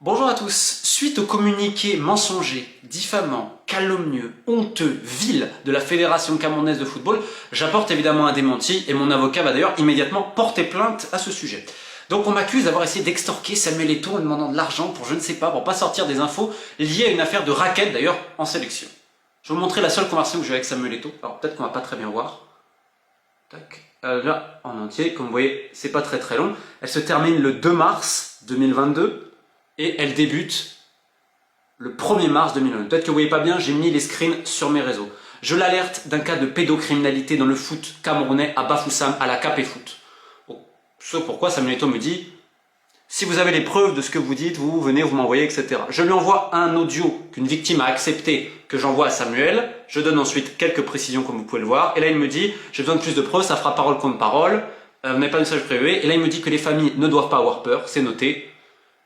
Bonjour à tous. Suite au communiqué mensonger, diffamant, calomnieux, honteux, vil de la Fédération camerounaise de football, j'apporte évidemment un démenti et mon avocat va d'ailleurs immédiatement porter plainte à ce sujet. Donc on m'accuse d'avoir essayé d'extorquer Samuel Eto'o en demandant de l'argent pour je ne sais pas, pour pas sortir des infos liées à une affaire de racket d'ailleurs en sélection. Je vais vous montrer la seule conversation que j'ai eu avec Samuel Eto'o. Alors peut-être qu'on va pas très bien voir. Tac. Là, en entier, comme vous voyez, c'est pas très long. Elle se termine le 2 mars 2022. Et elle débute le 1er mars 2022. Peut-être que vous voyez pas bien, j'ai mis les screens sur mes réseaux. Je l'alerte d'un cas de pédocriminalité dans le foot camerounais à Bafoussam, à la KP Foot. Ce pourquoi Samuel Eto'o me dit « Si vous avez les preuves de ce que vous dites, vous venez, vous m'envoyez, etc. » Je lui envoie un audio qu'une victime a accepté, que j'envoie à Samuel. Je donne ensuite quelques précisions comme vous pouvez le voir. Et là il me dit « J'ai besoin de plus de preuves, ça fera parole contre parole. Vous n'avez pas de message privé. » Et là il me dit que les familles ne doivent pas avoir peur, c'est noté.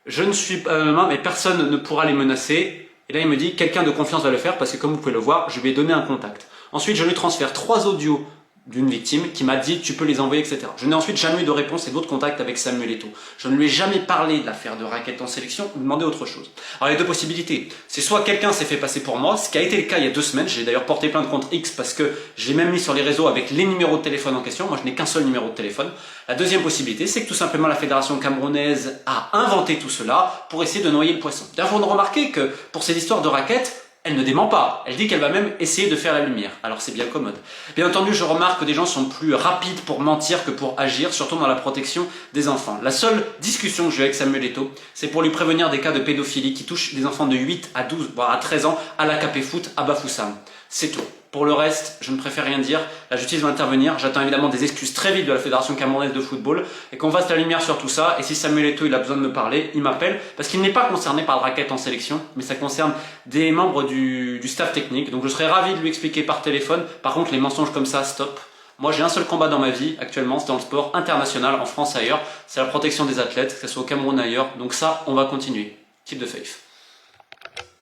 Je ne suis pas mais personne ne pourra les menacer. Et là, il me dit, quelqu'un de confiance va le faire parce que comme vous pouvez le voir, je lui ai donné un contact. Ensuite, je lui transfère 3 audios d'une victime qui m'a dit, tu peux les envoyer, etc. Je n'ai ensuite jamais eu de réponse et d'autres contacts avec Samuel Eto'o. Je ne lui ai jamais parlé de l'affaire de racket en sélection ou demandé autre chose. Alors, il y a deux possibilités. C'est soit quelqu'un s'est fait passer pour moi, ce qui a été le cas il y a 2 semaines. J'ai d'ailleurs porté plainte contre X parce que je l'ai même mis sur les réseaux avec les numéros de téléphone en question. Moi, je n'ai qu'un seul numéro de téléphone. La deuxième possibilité, c'est que tout simplement la Fédération camerounaise a inventé tout cela pour essayer de noyer le poisson. D'ailleurs, vous remarquez que pour ces histoires de raquettes, elle ne dément pas. Elle dit qu'elle va même essayer de faire la lumière. Alors c'est bien commode. Bien entendu, je remarque que des gens sont plus rapides pour mentir que pour agir, surtout dans la protection des enfants. La seule discussion que j'ai eu avec Samuel Eto'o, c'est pour lui prévenir des cas de pédophilie qui touchent des enfants de 8 à 12, voire à 13 ans à la KP Foot à Bafoussam. C'est tout. Pour le reste, je ne préfère rien dire. La justice va intervenir. J'attends évidemment des excuses très vite de la Fédération camerounaise de football et qu'on fasse la lumière sur tout ça. Et si Samuel Eto'o il a besoin de me parler, il m'appelle parce qu'il n'est pas concerné par le racket en sélection, mais ça concerne des membres du staff technique. Donc je serais ravi de lui expliquer par téléphone. Par contre, les mensonges comme ça, stop. Moi, j'ai un seul combat dans ma vie actuellement, c'est dans le sport international, en France et ailleurs. C'est la protection des athlètes, que ce soit au Cameroun ou ailleurs. Donc ça, on va continuer. Keep the faith.